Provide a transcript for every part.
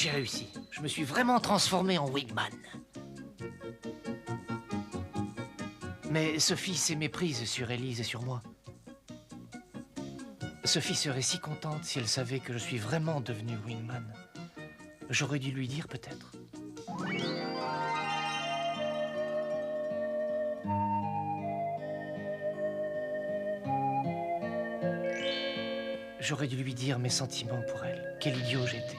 J'ai réussi. Je me suis vraiment transformé en Wingman. Mais Sophie s'est méprise sur Élise et sur moi. Sophie serait si contente si elle savait que je suis vraiment devenu Wingman. J'aurais dû lui dire peut-être. J'aurais dû lui dire mes sentiments pour elle. Quel idiot j'étais.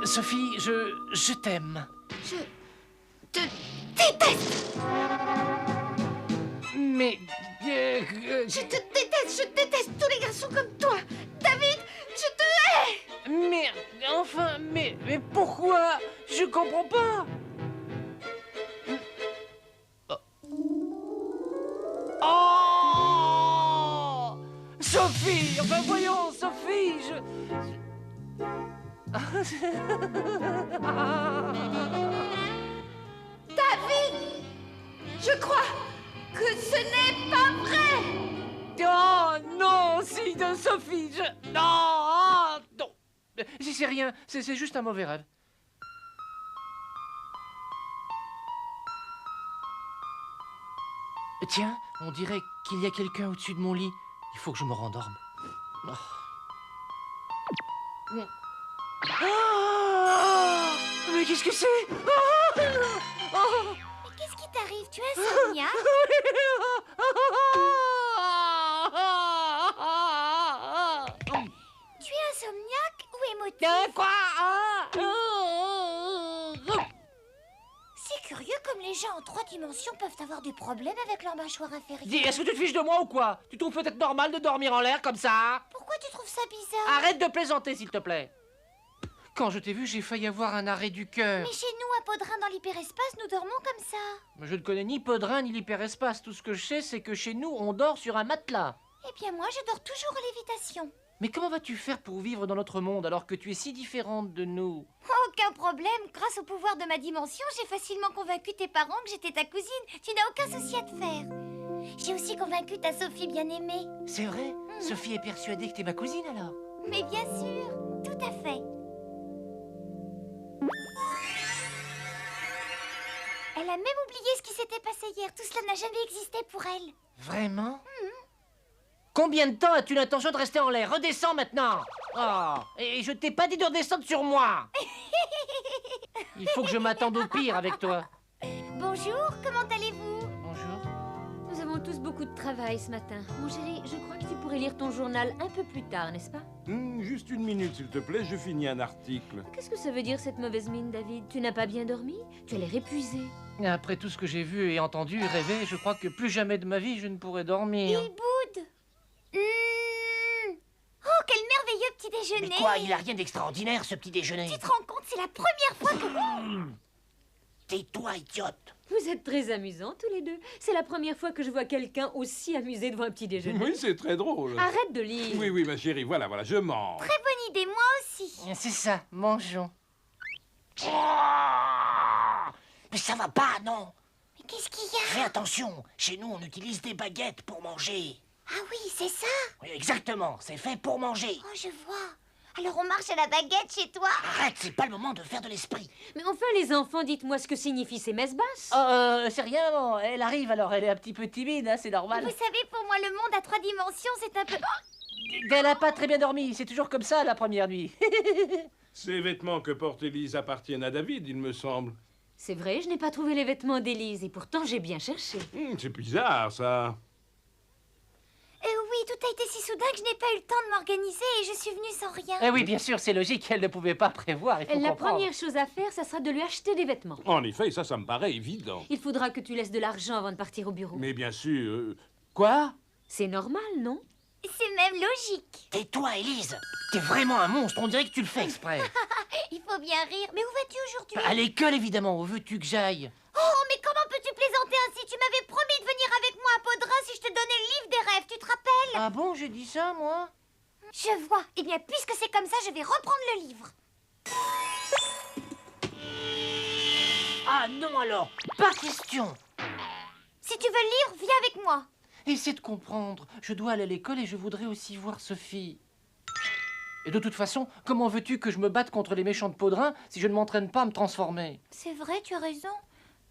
Sophie, je t'aime. Je te déteste. Mais... Je déteste tous les garçons comme toi. David, je te hais. Mais... Enfin, mais pourquoi? Je comprends pas. Oh! Sophie! Enfin, voyons, Sophie, David, je crois que ce n'est pas vrai. Oh, non, si, de Sophie, Non, non. C'est rien, c'est juste un mauvais rêve. Tiens, on dirait qu'il y a quelqu'un au-dessus de mon lit. Il faut que je me rendorme. Oh. Ah, mais qu'est-ce que c'est? Mais qu'est-ce qui t'arrive? Tu es insomniaque? Tu es insomniaque ou émotif? Quoi? C'est curieux comme les gens en 3 dimensions peuvent avoir des problèmes avec leur mâchoire Dis, inférieure. est-ce que tu te fiches de moi ou quoi? Tu trouves peut-être normal de dormir en l'air comme ça? Pourquoi tu trouves ça bizarre? Arrête de plaisanter, s'il te plaît. Quand je t'ai vu, j'ai failli avoir un arrêt du cœur. Mais chez nous, à Podrin, dans l'hyperespace, nous dormons comme ça. Je ne connais ni Podrin ni l'hyperespace. Tout ce que je sais, c'est que chez nous, on dort sur un matelas. Eh bien, moi, je dors toujours à lévitation. Mais comment vas-tu faire pour vivre dans notre monde alors que tu es si différente de nous? Aucun problème. Grâce au pouvoir de ma dimension, j'ai facilement convaincu tes parents que j'étais ta cousine. Tu n'as aucun souci à te faire. J'ai aussi convaincu ta Sophie bien-aimée. C'est vrai? Sophie est persuadée que t'es ma cousine alors? Mais bien sûr, tout à fait. Elle a même oublié ce qui s'était passé hier. Tout cela n'a jamais existé pour elle. Vraiment? Combien de temps as-tu l'intention de rester en l'air? Redescends maintenant! Oh, et je t'ai pas dit de redescendre sur moi! Il faut que je m'attende au pire avec toi. Bonjour, comment allez-vous? Bonjour. Nous avons tous beaucoup de travail ce matin. Mon chéri, je crois que tu pourrais lire ton journal un peu plus tard, n'est-ce pas? Juste une minute, s'il te plaît, je finis un article. Qu'est-ce que ça veut dire cette mauvaise mine, David? Tu n'as pas bien dormi? Tu as l'air épuisé. Après tout ce que j'ai vu et entendu et rêvé, je crois que plus jamais de ma vie je ne pourrai dormir. Il boude. Oh, quel merveilleux petit déjeuner. Mais quoi, il a rien d'extraordinaire ce petit déjeuner. Tu te rends compte, c'est la première fois que... Tais-toi, idiote. Vous êtes très amusants tous les deux. C'est la première fois que je vois quelqu'un aussi amusé devant un petit déjeuner. Oui, c'est très drôle. Arrête de lire. Oui, oui, ma chérie, voilà, je mange. Très bonne idée, moi aussi. C'est ça, mangeons. Mais ça va pas, non? Mais qu'est-ce qu'il y a? Fais attention, chez nous on utilise des baguettes pour manger. Ah oui, c'est ça. Oui, exactement, c'est fait pour manger. Oh, je vois. Alors on marche à la baguette chez toi. Arrête, c'est pas le moment de faire de l'esprit. Mais enfin, les enfants, dites-moi ce que signifient ces messes basses. C'est rien, maman. Elle arrive alors, elle est un petit peu timide, hein, c'est normal. Vous savez, pour moi, le monde à 3 dimensions, c'est un peu... Elle a pas très bien dormi, c'est toujours comme ça la première nuit. Ces vêtements que porte Élise appartiennent à David, il me semble. C'est vrai, je n'ai pas trouvé les vêtements d'Élise et pourtant j'ai bien cherché. C'est bizarre, ça. Oui, tout a été si soudain que je n'ai pas eu le temps de m'organiser et je suis venue sans rien. Eh oui, bien sûr, c'est logique, elle ne pouvait pas prévoir, il faut La comprendre. première chose à faire, ça sera de lui acheter des vêtements. En effet, ça me paraît évident. Il faudra que tu laisses de l'argent avant de partir au bureau. Mais bien sûr... Quoi? C'est normal, non? C'est même logique. Tais-toi, Élise. T'es vraiment un monstre, on dirait que tu le fais exprès. Il faut bien rire. Mais où vas-tu aujourd'hui? À l'école, évidemment, où veux-tu que j'aille? Oh, mais comment peux-tu plaisanter ainsi? Tu m'avais promis de venir avec moi à Podrin si je te donnais le livre des rêves, tu te rappelles? Ah bon, j'ai dit ça, moi? Je vois. Eh bien, puisque c'est comme ça, je vais reprendre le livre. Ah non alors, pas question. Si tu veux le livre, viens avec moi. essaie de comprendre. Je dois aller à l'école et je voudrais aussi voir Sophie. Et de toute façon, comment veux-tu que je me batte contre les méchants de Podrin si je ne m'entraîne pas à me transformer? C'est vrai, tu as raison.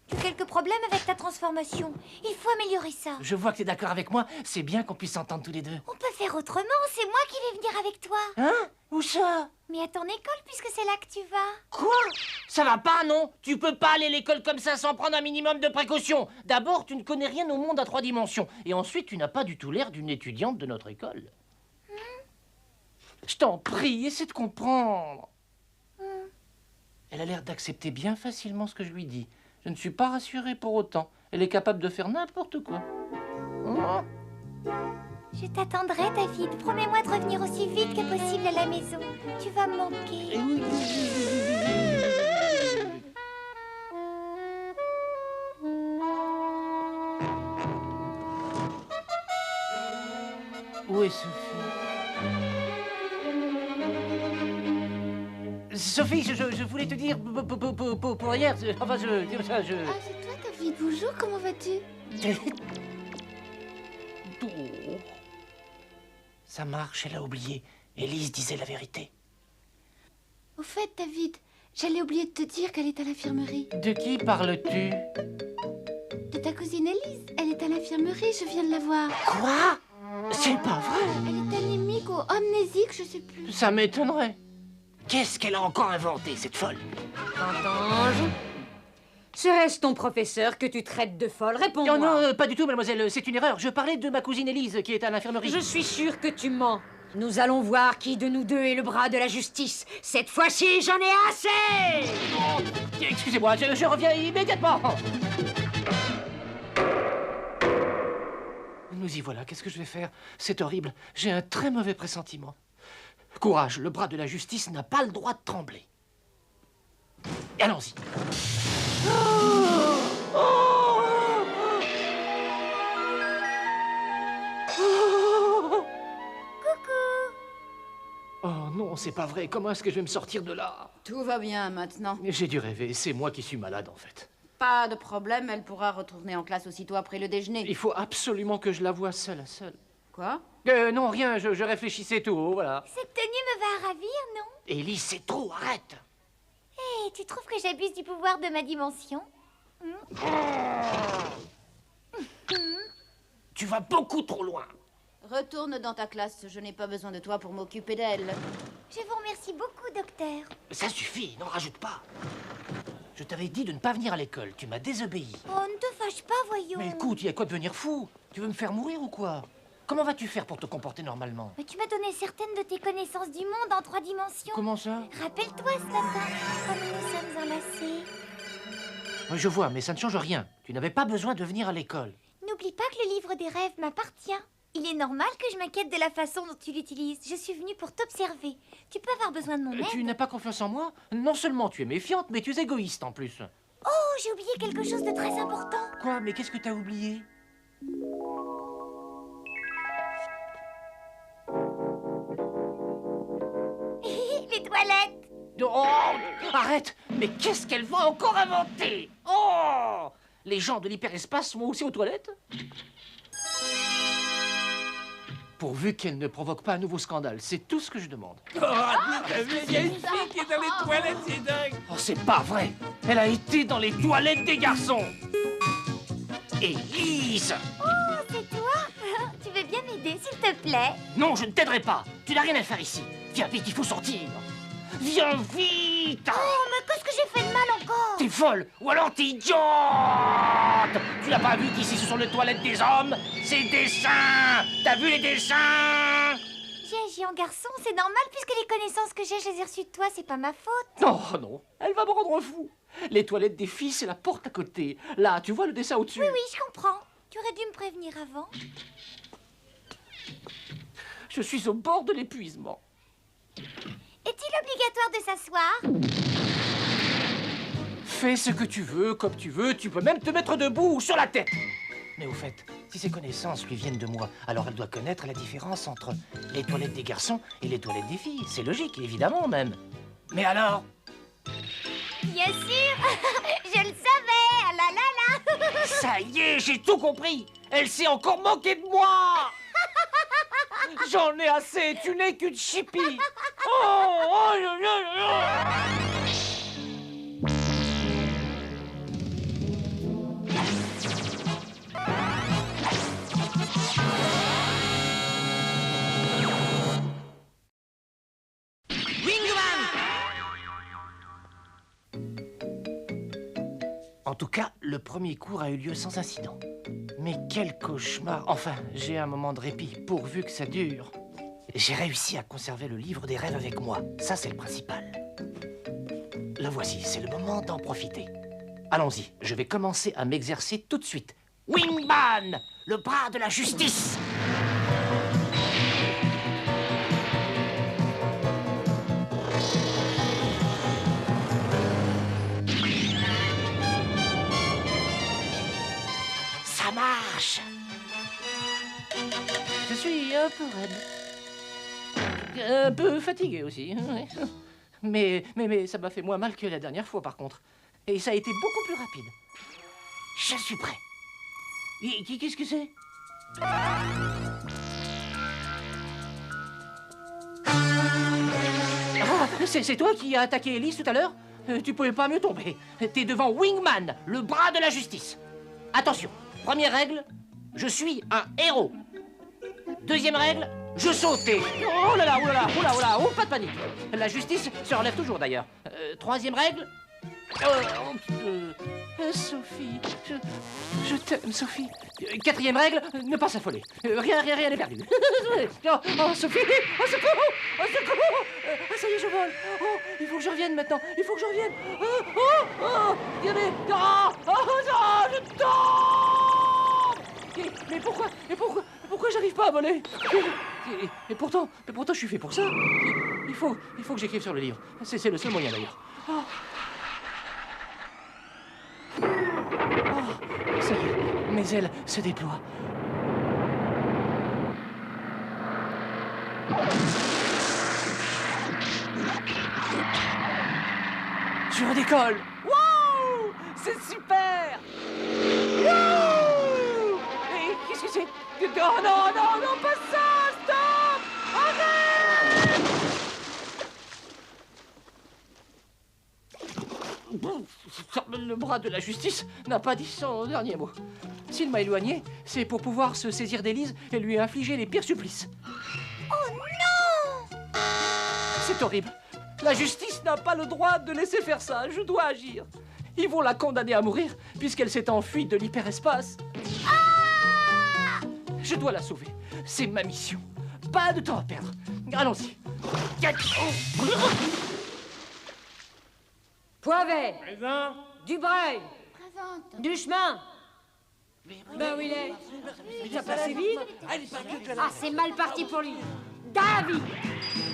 Tu as quelques problèmes avec ta transformation. Il faut améliorer ça. Je vois que t'es d'accord avec moi. C'est bien qu'on puisse s'entendre tous les deux. On peut faire autrement, c'est moi qui vais venir avec toi. Hein? Où ça? Mais à ton école, puisque c'est là que tu vas. Quoi? Ça va pas, non? Tu peux pas aller à l'école comme ça sans prendre un minimum de précautions. D'abord, tu ne connais rien au monde à 3 dimensions. Et ensuite, tu n'as pas du tout l'air d'une étudiante de notre école. Je t'en prie, essaie de comprendre. Elle a l'air d'accepter bien facilement ce que je lui dis. Je ne suis pas rassuré pour autant. Elle est capable de faire n'importe quoi. Oh. Je t'attendrai, David. Promets-moi de revenir aussi vite que possible à la maison. Tu vas me manquer. Où est Sophie? Sophie, je voulais te dire pour hier. Enfin, Ah, c'est toi, David. Bonjour, comment vas-tu? Oh. Ça marche, elle a oublié. Élise disait la vérité. Au fait, David, j'allais oublier de te dire qu'elle est à l'infirmerie. De qui parles-tu? De ta cousine Élise. Elle est à l'infirmerie, je viens de la voir. Quoi? C'est pas vrai. Elle est anémique ou amnésique, je sais plus. Ça m'étonnerait. Qu'est-ce qu'elle a encore inventé, cette folle? Ange, serait-ce ton professeur que tu traites de folle? Réponds-moi. Non, pas du tout, mademoiselle. C'est une erreur. Je parlais de ma cousine Élise qui est à l'infirmerie. Je suis sûre que tu mens. Nous allons voir qui de nous deux est le bras de la justice. Cette fois-ci, j'en ai assez! Oh, excusez-moi, je reviens immédiatement. Nous y voilà. Qu'est-ce que je vais faire? C'est horrible. J'ai un très mauvais pressentiment. Courage, le bras de la justice n'a pas le droit de trembler. Allons-y. Oh non, c'est pas vrai. Comment est-ce que je vais me sortir de là? Tout va bien maintenant. J'ai dû rêver. C'est moi qui suis malade, en fait. Pas de problème, elle pourra retourner en classe aussitôt après le déjeuner. Il faut absolument que je la voie seule à seule. Quoi? Non, rien. Je réfléchissais tout haut, voilà. Cette tenue me va ravir, non? Élise, c'est trop. Arrête. Hé, tu trouves que j'abuse du pouvoir de ma dimension? Tu vas beaucoup trop loin. Retourne dans ta classe, je n'ai pas besoin de toi pour m'occuper d'elle. Je vous remercie beaucoup, docteur. Ça suffit, n'en rajoute pas. Je t'avais dit de ne pas venir à l'école. Tu m'as désobéi. Oh, ne te fâche pas, voyons. Mais écoute, il y a quoi de devenir fou? Tu veux me faire mourir ou quoi? Comment vas-tu faire pour te comporter normalement? Mais tu m'as donné certaines de tes connaissances du monde en 3 dimensions. Comment ça? Rappelle-toi ce matin, quand nous nous sommes enlacés. Oui, je vois, mais ça ne change rien. Tu n'avais pas besoin de venir à l'école. N'oublie pas que le livre des rêves m'appartient. Il est normal que je m'inquiète de la façon dont tu l'utilises. Je suis venue pour t'observer. Tu peux avoir besoin de mon aide. Tu n'as pas confiance en moi? Non seulement tu es méfiante, mais tu es égoïste en plus. Oh, j'ai oublié quelque chose de très important. Quoi? Mais qu'est-ce que t'as oublié? Les toilettes. Oh, arrête! Mais qu'est-ce qu'elle va encore inventer? Oh! Les gens de l'hyperespace vont aussi aux toilettes? Pourvu qu'elle ne provoque pas un nouveau scandale, c'est tout ce que je demande. Oh, t'as vu, il y a une fille qui est dans les toilettes, c'est dingue. Oh, c'est pas vrai! Elle a été dans les toilettes des garçons! Élise! Oh, c'est toi. Tu veux bien m'aider, s'il te plaît? Non, je ne t'aiderai pas! Tu n'as rien à faire ici! Viens vite, il faut sortir! Viens vite! Oh, mais qu'est-ce que j'ai fait de mal encore? T'es folle! Ou alors t'es idiote! Tu n'as pas vu qu'ici ce sont les toilettes des hommes? C'est des seins! T'as vu les dessins? J'ai agi en garçon, c'est normal puisque les connaissances que j'ai, je les ai reçues de toi, c'est pas ma faute. Non, non, elle va me rendre fou! Les toilettes des filles, c'est la porte à côté. Là, tu vois le dessin au-dessus? Oui, je comprends. Tu aurais dû me prévenir avant. Je suis au bord de l'épuisement. Est-il obligatoire de s'asseoir? Fais ce que tu veux, comme tu veux, tu peux même te mettre debout ou sur la tête. Mais au fait, si ces connaissances lui viennent de moi, alors elle doit connaître la différence entre les toilettes des garçons et les toilettes des filles. C'est logique, évidemment même. Mais alors? Bien sûr. Je le savais. Ah là là là. Ça y est, j'ai tout compris. Elle s'est encore moquée de moi. J'en ai assez, tu n'es qu'une chipie. Oh, En tout cas, le premier cours a eu lieu sans incident. Mais quel cauchemar! Enfin, j'ai un moment de répit, pourvu que ça dure. J'ai réussi à conserver le livre des rêves avec moi. Ça, c'est le principal. Le voici, c'est le moment d'en profiter. Allons-y, je vais commencer à m'exercer tout de suite. Wingman, le bras de la justice! Ça marche! Je suis un peu raide. Un peu fatigué aussi. Mais ça m'a fait moins mal que la dernière fois, par contre. Et ça a été beaucoup plus rapide. Je suis prêt. Qu'est-ce que c'est? Ah, c'est toi qui as attaqué Elise tout à l'heure? Tu pouvais pas mieux tomber. T'es devant Wingman, le bras de la justice. Attention, première règle, je suis un héros. Deuxième règle, je saute et... Oh là là, oh là là, oh là, oh là, oh, pas de panique. La justice se relève toujours d'ailleurs. Troisième règle... Sophie, je t'aime, Sophie. Quatrième règle, ne pas s'affoler. Rien n'est perdu. Oh, Sophie, au secours, au secours. Ça y est, je vole. Oh, il faut que je revienne maintenant, il faut que je revienne. Regardez. Non, je tombe. Mais pourquoi j'arrive pas à voler? Et pourtant, je suis fait pour ça. Il faut que j'écrive sur le livre. C'est le seul moyen d'ailleurs. Ça y est, mes ailes se déploient. Je redécolle. Wow! C'est super! Wow! Et qu'est-ce que c'est? Oh non, pas ça! Stop! Arrête! Le bras de la justice n'a pas dit son dernier mot. S'il m'a éloigné, c'est pour pouvoir se saisir d'Élise et lui infliger les pires supplices. Oh non! C'est horrible. La justice n'a pas le droit de laisser faire ça. Je dois agir. Ils vont la condamner à mourir puisqu'elle s'est enfuie de l'hyperespace. Je dois la sauver. C'est ma mission. Pas de temps à perdre. Allons-y. Poivet, Présent. Dubreuil, Présente. du chemin. Ben où il est? Il a passé vite. Ah, c'est mal parti pour lui. David,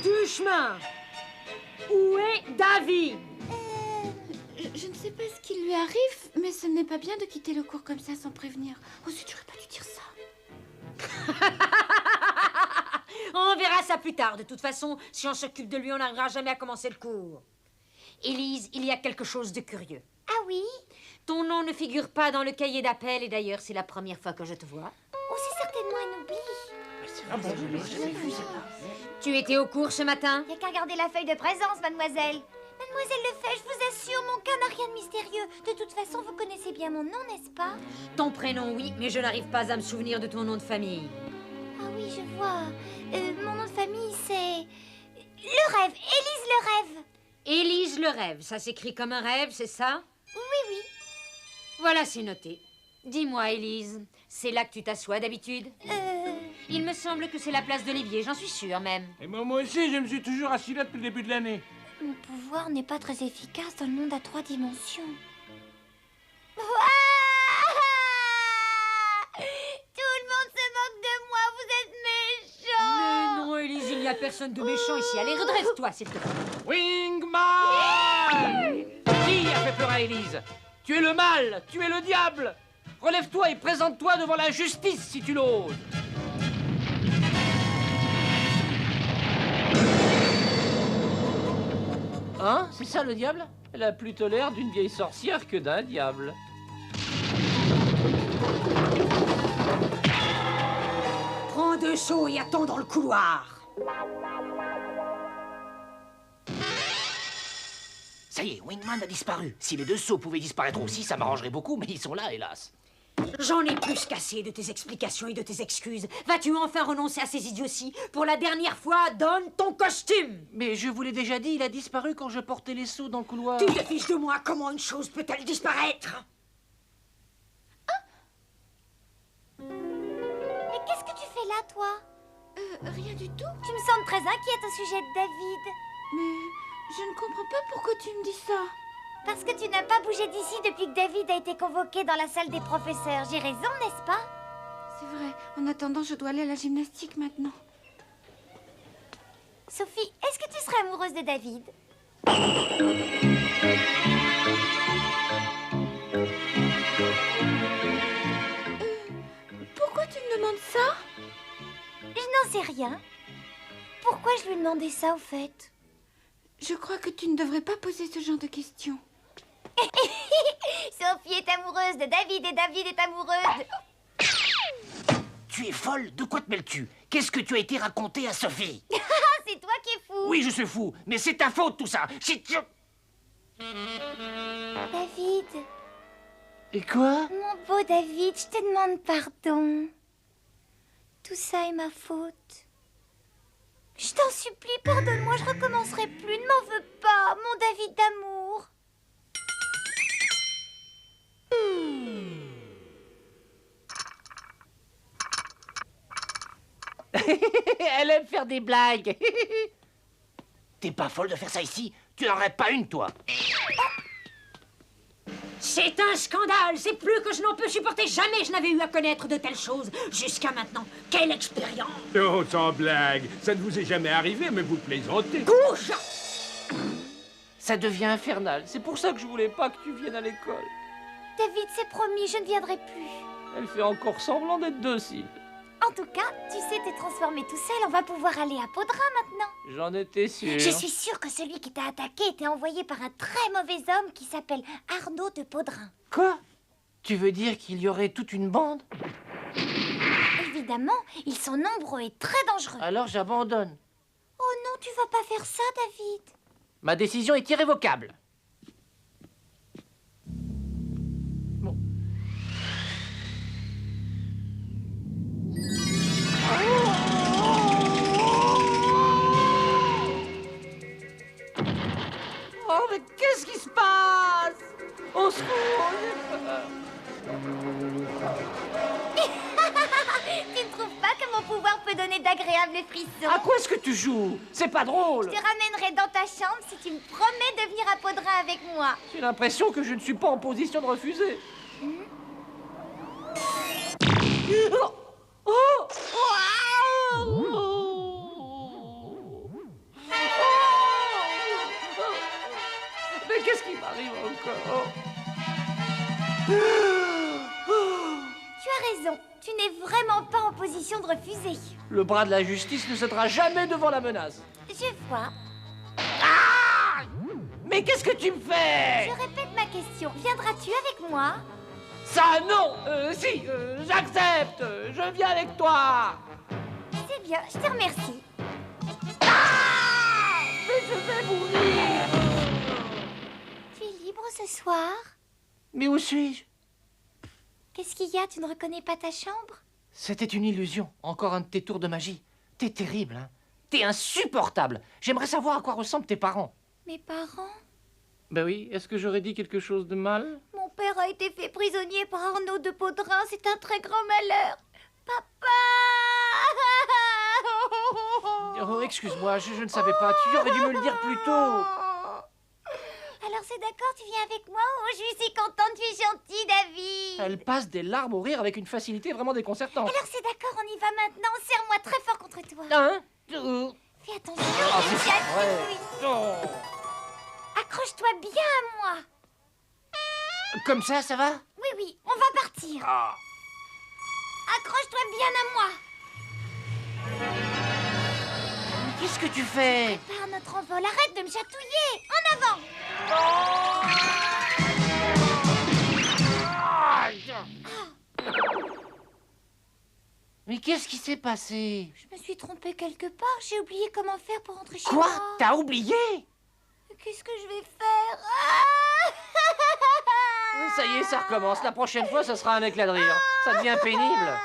du chemin. Où est David? Je ne sais pas ce qui lui arrive, mais ce n'est pas bien de quitter le cours comme ça sans prévenir. Oh, zut, j'aurais pas dû dire ça. On verra ça plus tard. De toute façon, si on s'occupe de lui, on n'arrivera jamais à commencer le cours. Élise, il y a quelque chose de curieux. Ah oui? Ton nom ne figure pas dans le cahier d'appel et d'ailleurs, c'est la première fois que je te vois. Oh, c'est certainement un oubli. Tu étais au cours ce matin? Il n'y a qu'à regarder la feuille de présence, mademoiselle. Mademoiselle Lefebvre, je vous assure, mon cas n'a rien de mystérieux. De toute façon, vous connaissez bien mon nom, n'est-ce pas? Ton prénom, oui, mais je n'arrive pas à me souvenir de ton nom de famille. Ah oui, je vois. Mon nom de famille, c'est... Le Rêve, Élise Le Rêve. Élise Le Rêve, ça s'écrit comme un rêve, c'est ça? Oui, oui. Voilà, c'est noté. Dis-moi, Élise, c'est là que tu t'assois d'habitude? Il me semble que c'est la place d'Olivier, j'en suis sûre même. Et moi aussi, je me suis toujours assis là depuis le début de l'année. Mon pouvoir n'est pas très efficace dans le monde à 3 dimensions. Tout le monde se moque de moi, vous êtes méchants. Mais non, Élise, il n'y a personne de méchant ici. Allez, redresse-toi, s'il te plaît. Wingman! Qui a fait peur à Élise? Tu es le mal, tu es le diable. Relève-toi et présente-toi devant la justice si tu l'oses. Hein? C'est ça le diable? Elle a plutôt l'air d'une vieille sorcière que d'un diable. seaux et attends dans le couloir. Ça y est, Wingman a disparu. Si les 2 seaux pouvaient disparaître aussi, ça m'arrangerait beaucoup, mais ils sont là, hélas. J'en ai plus qu'assez de tes explications et de tes excuses. Vas-tu enfin renoncer à ces idioties? Pour la dernière fois, donne ton costume. Mais je vous l'ai déjà dit, il a disparu quand je portais les seaux dans le couloir. Tu te fiches de moi, comment une chose peut-elle disparaître? Mais qu'est-ce que tu fais là, toi? Rien du tout. Tu me sembles très inquiète au sujet de David. Mais je ne comprends pas pourquoi tu me dis ça. Parce que tu n'as pas bougé d'ici depuis que David a été convoqué dans la salle des professeurs. J'ai raison, n'est-ce pas? C'est vrai. En attendant, je dois aller à la gymnastique maintenant. Sophie, est-ce que tu serais amoureuse de David? Pourquoi tu me demandes ça? Je n'en sais rien. Pourquoi je lui demandais ça, au fait? Je crois que tu ne devrais pas poser ce genre de questions. Sophie est amoureuse de David et David est amoureuse de... Tu es folle? De quoi te mêles-tu? Qu'est-ce que tu as été raconté à Sophie? Ah, c'est toi qui es fou! Oui, je suis fou, mais c'est ta faute tout ça. David, Et quoi? mon beau David, je te demande pardon. Tout ça est ma faute. Je t'en supplie, pardonne-moi, je recommencerai plus. Ne m'en veux pas, mon David d'amour. Elle aime faire des blagues. T'es pas folle de faire ça ici? Tu n'en rêves pas une, toi? C'est un scandale. C'est plus que je n'en peux supporter. Jamais je n'avais eu à connaître de telles choses. Jusqu'à maintenant. Quelle expérience! Oh, sans blague. Ça ne vous est jamais arrivé, mais vous plaisantez. Couche! Ça devient infernal. C'est pour ça que je voulais pas que tu viennes à l'école. David, c'est promis, je ne viendrai plus. Elle fait encore semblant d'être docile. En tout cas, tu sais t'es transformé tout seul, on va pouvoir aller à Podrin maintenant. J'en étais sûr. Je suis sûre que celui qui t'a attaqué était envoyé par un très mauvais homme qui s'appelle Arnaud de Podrin. Quoi? Tu veux dire qu'il y aurait toute une bande? Évidemment, ils sont nombreux et très dangereux. Alors j'abandonne. Oh non, tu vas pas faire ça, David. Ma décision est irrévocable. Bon. Oh, mais qu'est-ce qui se passe? Au secours! Tu ne trouves pas que mon pouvoir peut donner d'agréables frissons? À quoi est-ce que tu joues? C'est pas drôle! Je te ramènerai dans ta chambre si tu me promets de venir à Podrin avec moi. J'ai l'impression que je ne suis pas en position de refuser. Oh! Oh! Mais qu'est-ce qui m'arrive encore? Tu as raison, tu n'es vraiment pas en position de refuser. Le bras de la justice ne cédera jamais devant la menace. Je vois. Mais qu'est-ce que tu me fais? Je répète ma question. Viendras-tu avec moi? Ça, non! Si, j'accepte! Je viens avec toi! C'est bien, je te remercie. Mais je vais mourir! Tu es libre ce soir? Mais où suis-je? Qu'est-ce qu'il y a? Tu ne reconnais pas ta chambre? C'était une illusion. Encore un de tes tours de magie. T'es terrible, hein? T'es insupportable. J'aimerais savoir à quoi ressemblent tes parents. Mes parents? Ben oui, est-ce que j'aurais dit quelque chose de mal? Mon père a été fait prisonnier par Arnaud de Podrin. C'est un très grand malheur. Papa! Oh, excuse-moi, je ne savais pas. Tu aurais dû me le dire plus tôt. Alors c'est d'accord, tu viens avec moi? Oh, je suis si contente, tu es gentil, David. Elle passe des larmes au rire avec une facilité vraiment déconcertante. Alors c'est d'accord, on y va maintenant. Serre-moi très fort contre toi. Hein? Fais attention, Ah, je c'est suis pas à vrai. oui. Oh. Accroche-toi bien à moi. Comme ça va? Oui, oui, on va partir. Ah. Accroche-toi bien à moi. Qu'est-ce que tu fais? Par notre envol, arrête de me chatouiller. En avant. Mais Mais qu'est-ce qui s'est passé? Je me suis trompée quelque part. J'ai oublié comment faire pour rentrer chez Quoi? moi. T'as oublié? Qu'est-ce que je vais faire? Ça y est, ça recommence. La prochaine fois, ça sera un éclat de rire. Ça devient pénible.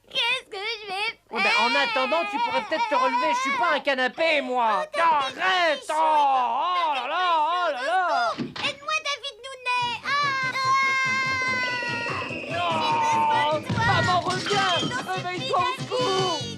Qu'est-ce que je vais faire? Oh, ben, en attendant, tu pourrais peut-être te relever. Je suis pas un canapé, moi. Arrête! Oh là là! Oh là là! Aide-moi, David Nounet. Oh, maman, reviens! Réveille-toi au secours!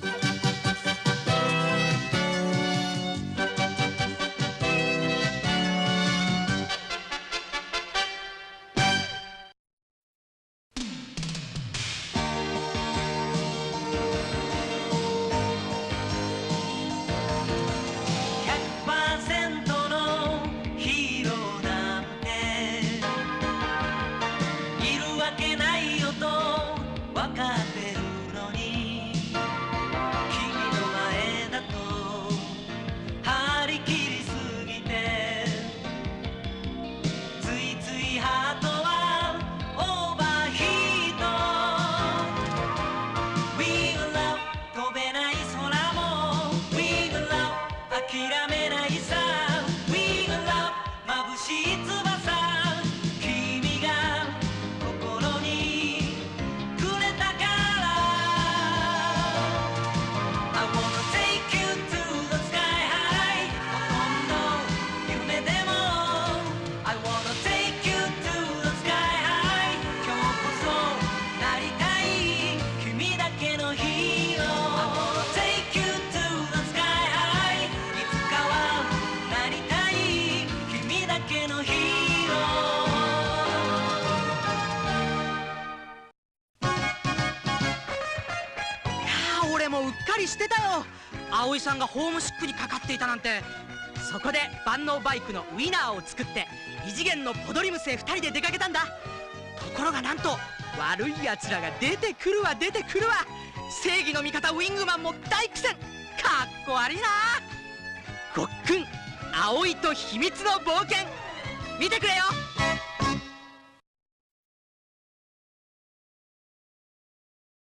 うっかりしてたよ。葵さんがホームシックにかかっていたなんて。そこで万能バイクのウィナーを作って異次元のポドリムスへ2人で出かけたんだ。ところがなんと悪いやつらが出てくるわ出てくるわ。正義の味方ウィングマンも大苦戦。かっこ悪いな。ごっくん葵と秘密の冒険見てくれよ。